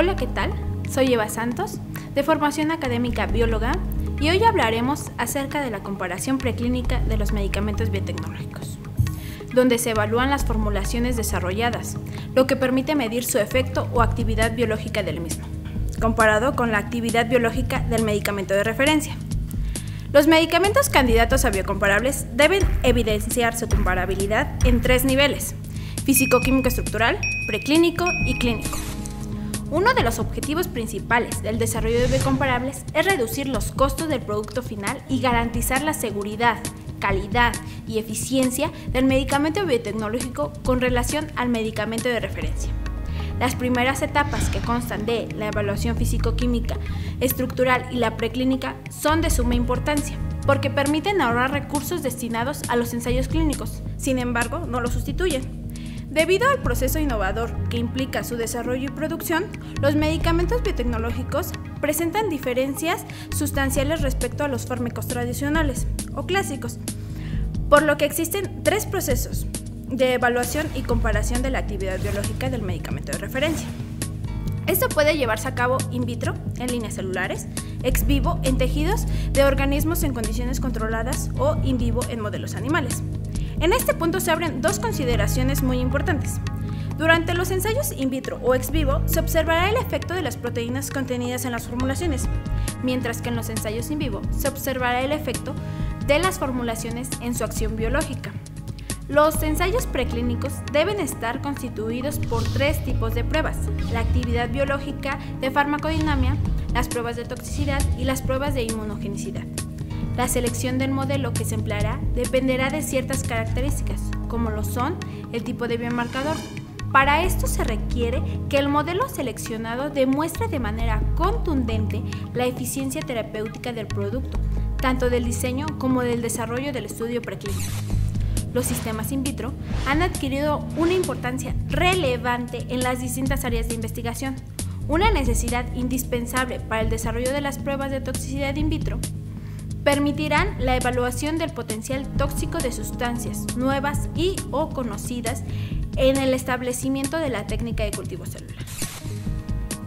Hola, ¿qué tal? Soy Eva Santos, de formación académica bióloga, y hoy hablaremos acerca de la comparación preclínica de los medicamentos biotecnológicos, donde se evalúan las formulaciones desarrolladas, lo que permite medir su efecto o actividad biológica del mismo, comparado con la actividad biológica del medicamento de referencia. Los medicamentos candidatos a biocomparables deben evidenciar su comparabilidad en 3 niveles: físico-químico estructural, preclínico y clínico. Uno de los objetivos principales del desarrollo de biocomparables es reducir los costos del producto final y garantizar la seguridad, calidad y eficiencia del medicamento biotecnológico con relación al medicamento de referencia. Las primeras etapas, que constan de la evaluación físico-química estructural y la preclínica, son de suma importancia porque permiten ahorrar recursos destinados a los ensayos clínicos. Sin embargo, no los sustituyen. Debido al proceso innovador que implica su desarrollo y producción, los medicamentos biotecnológicos presentan diferencias sustanciales respecto a los fármacos tradicionales o clásicos, por lo que existen 3 procesos de evaluación y comparación de la actividad biológica del medicamento de referencia. Esto puede llevarse a cabo in vitro, en líneas celulares, ex vivo, en tejidos de organismos en condiciones controladas, o in vivo, en modelos animales. En este punto se abren 2 consideraciones muy importantes. Durante los ensayos in vitro o ex vivo se observará el efecto de las proteínas contenidas en las formulaciones, mientras que en los ensayos in vivo se observará el efecto de las formulaciones en su acción biológica. Los ensayos preclínicos deben estar constituidos por 3 tipos de pruebas: la actividad biológica, de farmacodinámica, las pruebas de toxicidad y las pruebas de inmunogenicidad. La selección del modelo que se empleará dependerá de ciertas características, como lo son el tipo de biomarcador. Para esto se requiere que el modelo seleccionado demuestre de manera contundente la eficiencia terapéutica del producto, tanto del diseño como del desarrollo del estudio preclínico. Los sistemas in vitro han adquirido una importancia relevante en las distintas áreas de investigación, una necesidad indispensable para el desarrollo de las pruebas de toxicidad in vitro. Permitirán la evaluación del potencial tóxico de sustancias nuevas y o conocidas en el establecimiento de la técnica de cultivo celular.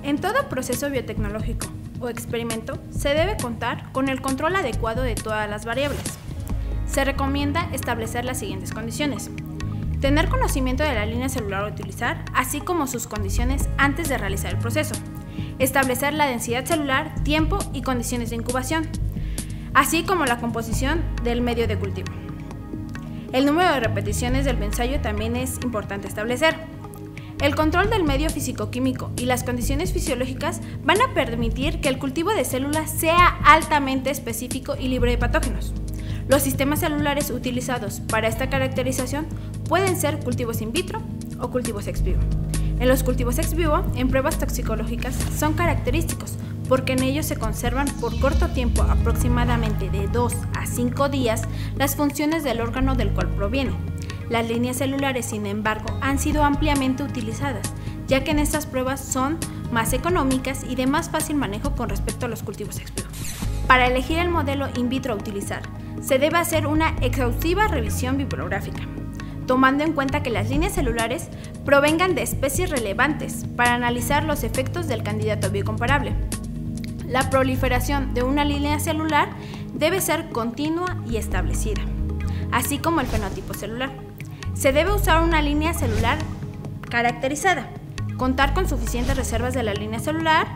En todo proceso biotecnológico o experimento se debe contar con el control adecuado de todas las variables. Se recomienda establecer las siguientes condiciones: tener conocimiento de la línea celular a utilizar, así como sus condiciones antes de realizar el proceso; establecer la densidad celular, tiempo y condiciones de incubación, así como la composición del medio de cultivo. El número de repeticiones del ensayo también es importante establecer. El control del medio físico-químico y las condiciones fisiológicas van a permitir que el cultivo de células sea altamente específico y libre de patógenos. Los sistemas celulares utilizados para esta caracterización pueden ser cultivos in vitro o cultivos ex vivo. En los cultivos ex vivo, en pruebas toxicológicas, son característicos porque en ellos se conservan por corto tiempo, aproximadamente de 2 a 5 días, las funciones del órgano del cual provienen. Las líneas celulares, sin embargo, han sido ampliamente utilizadas, ya que en estas pruebas son más económicas y de más fácil manejo con respecto a los cultivos ex vivo. Para elegir el modelo in vitro a utilizar, se debe hacer una exhaustiva revisión bibliográfica, tomando en cuenta que las líneas celulares provengan de especies relevantes para analizar los efectos del candidato biocomparable. La proliferación de una línea celular debe ser continua y establecida, así como el fenotipo celular. Se debe usar una línea celular caracterizada, contar con suficientes reservas de la línea celular,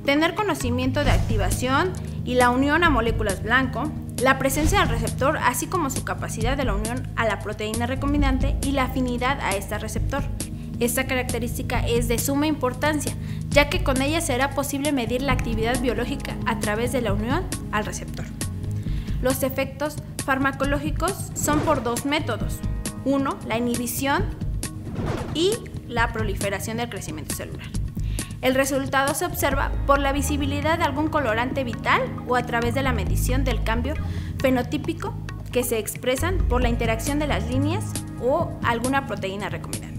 tener conocimiento de activación y la unión a moléculas blanco, la presencia del receptor, así como su capacidad de la unión a la proteína recombinante y la afinidad a este receptor. Esta característica es de suma importancia, ya que con ella será posible medir la actividad biológica a través de la unión al receptor. Los efectos farmacológicos son por 2 métodos: 1, la inhibición, y la proliferación del crecimiento celular. El resultado se observa por la visibilidad de algún colorante vital o a través de la medición del cambio fenotípico que se expresan por la interacción de las líneas o alguna proteína recombinante.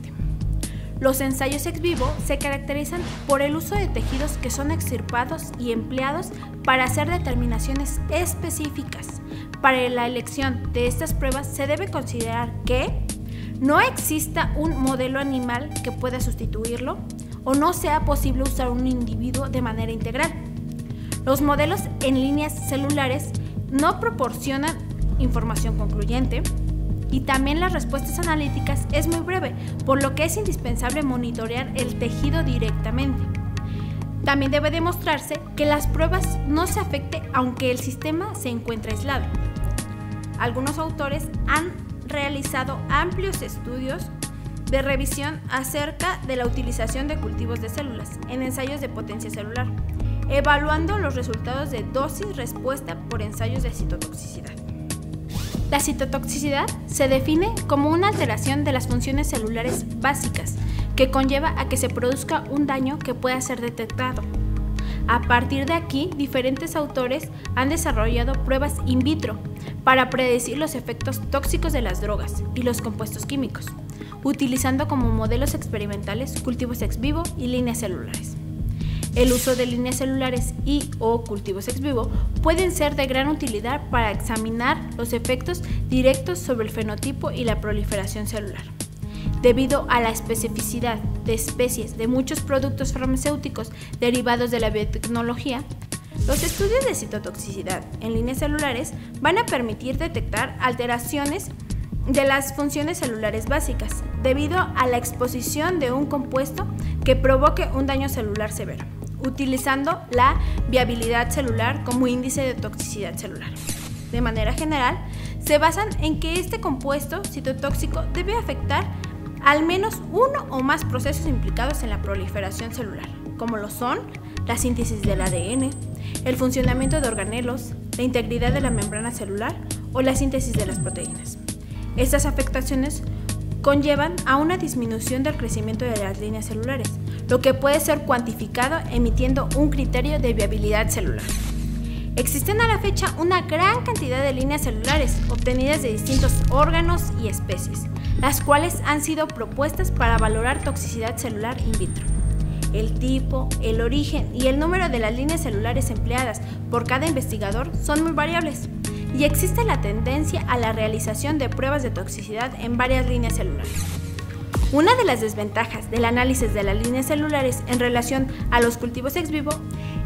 Los ensayos ex vivo se caracterizan por el uso de tejidos que son extirpados y empleados para hacer determinaciones específicas. Para la elección de estas pruebas se debe considerar que no exista un modelo animal que pueda sustituirlo, o no sea posible usar un individuo de manera integral. Los modelos en líneas celulares no proporcionan información concluyente y también las respuestas analíticas es muy breve, por lo que es indispensable monitorear el tejido directamente. También debe demostrarse que las pruebas no se afecten aunque el sistema se encuentre aislado. Algunos autores han realizado amplios estudios de revisión acerca de la utilización de cultivos de células en ensayos de potencia celular, evaluando los resultados de dosis-respuesta por ensayos de citotoxicidad. La citotoxicidad se define como una alteración de las funciones celulares básicas que conlleva a que se produzca un daño que pueda ser detectado. A partir de aquí, diferentes autores han desarrollado pruebas in vitro para predecir los efectos tóxicos de las drogas y los compuestos químicos, utilizando como modelos experimentales cultivos ex vivo y líneas celulares. El uso de líneas celulares y/o cultivos ex vivo pueden ser de gran utilidad para examinar los efectos directos sobre el fenotipo y la proliferación celular. Debido a la especificidad de especies de muchos productos farmacéuticos derivados de la biotecnología, los estudios de citotoxicidad en líneas celulares van a permitir detectar alteraciones de las funciones celulares básicas debido a la exposición de un compuesto que provoque un daño celular severo, utilizando la viabilidad celular como índice de toxicidad celular. De manera general, se basan en que este compuesto citotóxico debe afectar al menos uno o más procesos implicados en la proliferación celular, como lo son la síntesis del ADN, el funcionamiento de organelos, la integridad de la membrana celular o la síntesis de las proteínas. Estas afectaciones conllevan a una disminución del crecimiento de las líneas celulares, lo que puede ser cuantificado emitiendo un criterio de viabilidad celular. Existen a la fecha una gran cantidad de líneas celulares obtenidas de distintos órganos y especies, las cuales han sido propuestas para valorar toxicidad celular in vitro. El tipo, el origen y el número de las líneas celulares empleadas por cada investigador son muy variables, y existe la tendencia a la realización de pruebas de toxicidad en varias líneas celulares. Una de las desventajas del análisis de las líneas celulares en relación a los cultivos ex vivo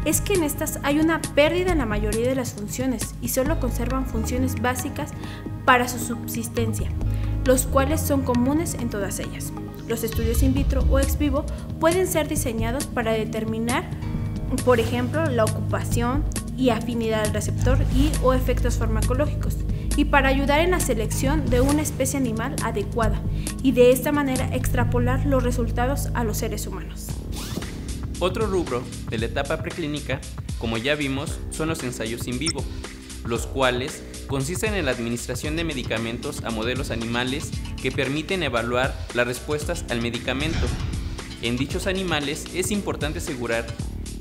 es que en estas hay una pérdida en la mayoría de las funciones y solo conservan funciones básicas para su subsistencia, los cuales son comunes en todas ellas. Los estudios in vitro o ex vivo pueden ser diseñados para determinar, por ejemplo, la ocupación y afinidad al receptor y/o efectos farmacológicos, y para ayudar en la selección de una especie animal adecuada y de esta manera extrapolar los resultados a los seres humanos. Otro rubro de la etapa preclínica, como ya vimos, son los ensayos in vivo, los cuales consisten en la administración de medicamentos a modelos animales que permiten evaluar las respuestas al medicamento. En dichos animales es importante asegurar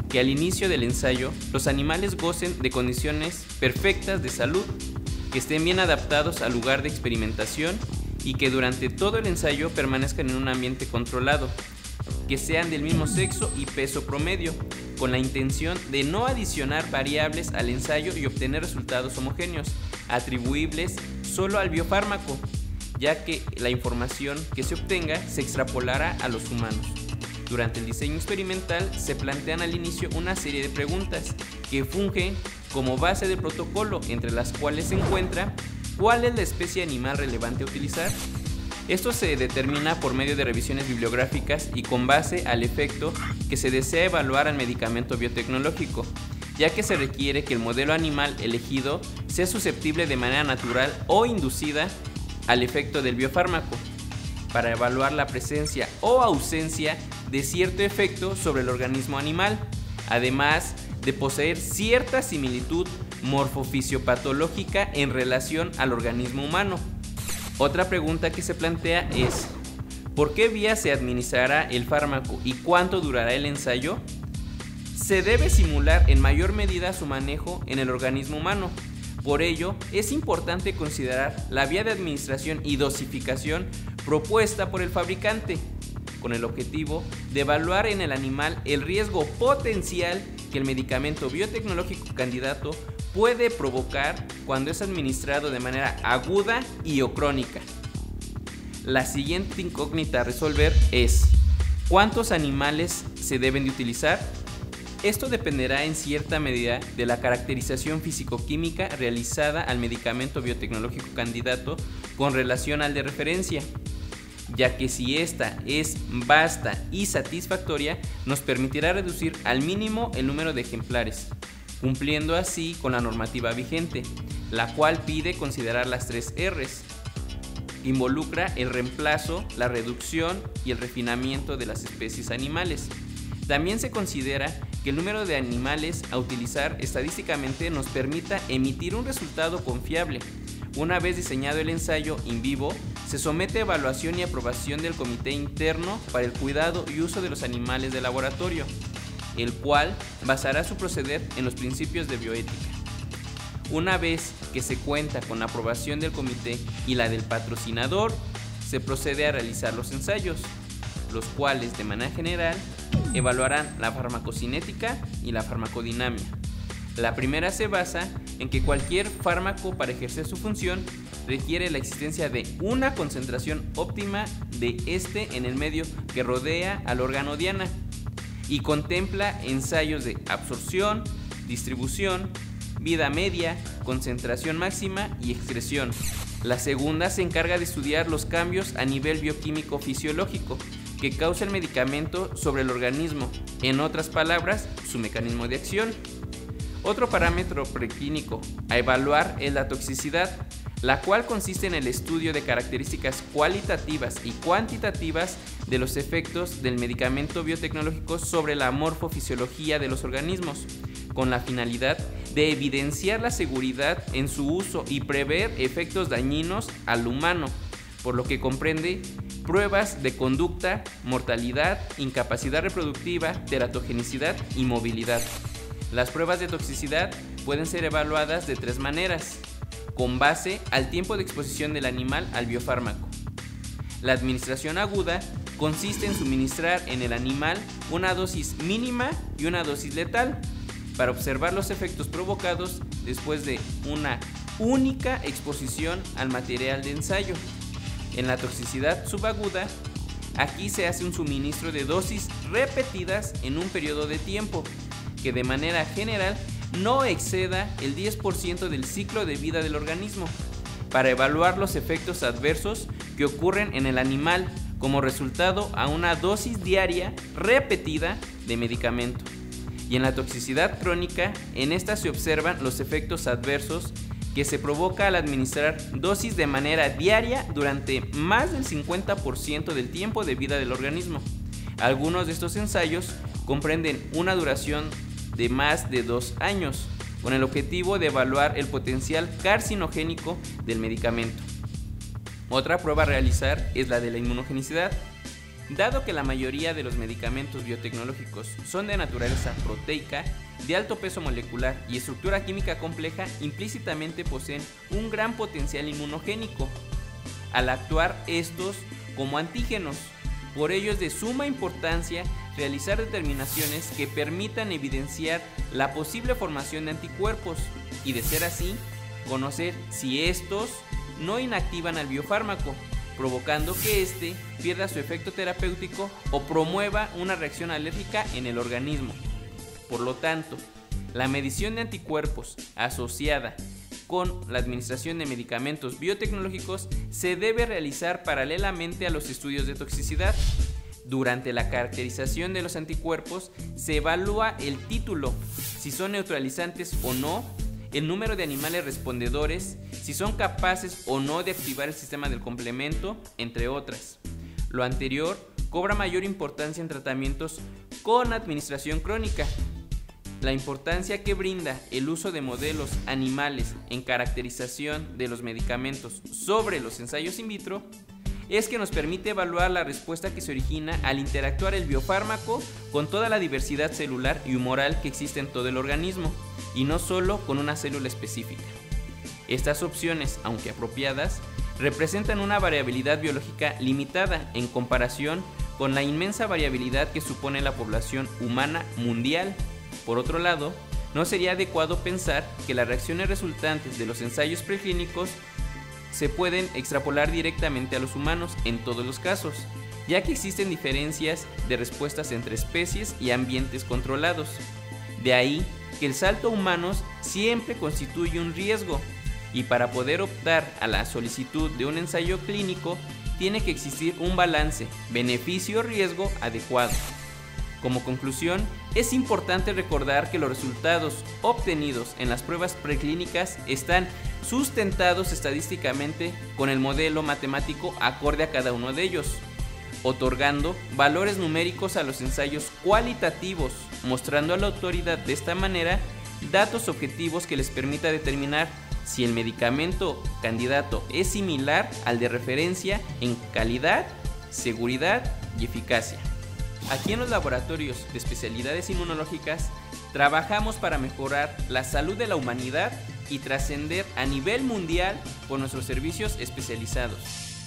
que al inicio del ensayo los animales gocen de condiciones perfectas de salud, que estén bien adaptados al lugar de experimentación y que durante todo el ensayo permanezcan en un ambiente controlado, que sean del mismo sexo y peso promedio, con la intención de no adicionar variables al ensayo y obtener resultados homogéneos, atribuibles solo al biofármaco, ya que la información que se obtenga se extrapolará a los humanos. Durante el diseño experimental se plantean al inicio una serie de preguntas que fungen como base del protocolo, entre las cuales se encuentra ¿cuál es la especie animal relevante a utilizar? Esto se determina por medio de revisiones bibliográficas y con base al efecto que se desea evaluar al medicamento biotecnológico, ya que se requiere que el modelo animal elegido sea susceptible de manera natural o inducida al efecto del biofármaco, para evaluar la presencia o ausencia de cierto efecto sobre el organismo animal, además de poseer cierta similitud morfofisiopatológica en relación al organismo humano. Otra pregunta que se plantea es: ¿por qué vía se administrará el fármaco y cuánto durará el ensayo? Se debe simular en mayor medida su manejo en el organismo humano. Por ello, es importante considerar la vía de administración y dosificación propuesta por el fabricante, con el objetivo de evaluar en el animal el riesgo potencial que el medicamento biotecnológico candidato puede provocar cuando es administrado de manera aguda y o crónica. La siguiente incógnita a resolver es: ¿cuántos animales se deben de utilizar? Esto dependerá en cierta medida de la caracterización físico-química realizada al medicamento biotecnológico candidato con relación al de referencia, ya que si esta es vasta y satisfactoria, nos permitirá reducir al mínimo el número de ejemplares, cumpliendo así con la normativa vigente, la cual pide considerar las 3 Rs, que involucra el reemplazo, la reducción y el refinamiento de las especies animales. También se considera que el número de animales a utilizar estadísticamente nos permita emitir un resultado confiable. Una vez diseñado el ensayo in vivo, se somete a evaluación y aprobación del comité interno para el cuidado y uso de los animales de laboratorio, el cual basará su proceder en los principios de bioética. Una vez que se cuenta con la aprobación del comité y la del patrocinador, se procede a realizar los ensayos, los cuales de manera general evaluarán la farmacocinética y la farmacodinamia. La primera se basa en que cualquier fármaco para ejercer su función requiere la existencia de una concentración óptima de este en el medio que rodea al órgano diana y contempla ensayos de absorción, distribución, vida media, concentración máxima y excreción. La segunda se encarga de estudiar los cambios a nivel bioquímico fisiológico que causa el medicamento sobre el organismo, en otras palabras, su mecanismo de acción. Otro parámetro preclínico a evaluar es la toxicidad, la cual consiste en el estudio de características cualitativas y cuantitativas de los efectos del medicamento biotecnológico sobre la morfofisiología de los organismos, con la finalidad de evidenciar la seguridad en su uso y prever efectos dañinos al humano, por lo que comprende pruebas de conducta, mortalidad, incapacidad reproductiva, teratogenicidad y movilidad. Las pruebas de toxicidad pueden ser evaluadas de 3 maneras, con base al tiempo de exposición del animal al biofármaco. La administración aguda consiste en suministrar en el animal una dosis mínima y una dosis letal para observar los efectos provocados después de una única exposición al material de ensayo. En la toxicidad subaguda, aquí se hace un suministro de dosis repetidas en un periodo de tiempo que de manera general no exceda el 10% del ciclo de vida del organismo, para evaluar los efectos adversos que ocurren en el animal como resultado a una dosis diaria repetida de medicamento. Y en la toxicidad crónica, en esta se observan los efectos adversos que se provoca al administrar dosis de manera diaria durante más del 50% del tiempo de vida del organismo. Algunos de estos ensayos comprenden una duración de más de 2 años, con el objetivo de evaluar el potencial carcinogénico del medicamento. Otra prueba a realizar es la de la inmunogenicidad. Dado que la mayoría de los medicamentos biotecnológicos son de naturaleza proteica, de alto peso molecular y estructura química compleja, implícitamente poseen un gran potencial inmunogénico al actuar estos como antígenos. Por ello es de suma importancia realizar determinaciones que permitan evidenciar la posible formación de anticuerpos y, de ser así, conocer si estos no inactivan al biofármaco, provocando que éste pierda su efecto terapéutico o promueva una reacción alérgica en el organismo. Por lo tanto, la medición de anticuerpos asociada con la administración de medicamentos biotecnológicos se debe realizar paralelamente a los estudios de toxicidad. Durante la caracterización de los anticuerpos se evalúa el título, si son neutralizantes o no, el número de animales respondedores, si son capaces o no de activar el sistema del complemento, entre otras. Lo anterior cobra mayor importancia en tratamientos con administración crónica. La importancia que brinda el uso de modelos animales en caracterización de los medicamentos sobre los ensayos in vitro es que nos permite evaluar la respuesta que se origina al interactuar el biofármaco con toda la diversidad celular y humoral que existe en todo el organismo, y no solo con una célula específica. Estas opciones, aunque apropiadas, representan una variabilidad biológica limitada en comparación con la inmensa variabilidad que supone la población humana mundial. Por otro lado, no sería adecuado pensar que las reacciones resultantes de los ensayos preclínicos se pueden extrapolar directamente a los humanos en todos los casos, ya que existen diferencias de respuestas entre especies y ambientes controlados. De ahí que el salto a humanos siempre constituye un riesgo, y para poder optar a la solicitud de un ensayo clínico tiene que existir un balance beneficio-riesgo adecuado. Como conclusión, es importante recordar que los resultados obtenidos en las pruebas preclínicas están sustentados estadísticamente con el modelo matemático acorde a cada uno de ellos, otorgando valores numéricos a los ensayos cualitativos, mostrando a la autoridad de esta manera datos objetivos que les permita determinar si el medicamento candidato es similar al de referencia en calidad, seguridad y eficacia. Aquí en los laboratorios de especialidades inmunológicas trabajamos para mejorar la salud de la humanidad y trascender a nivel mundial con nuestros servicios especializados.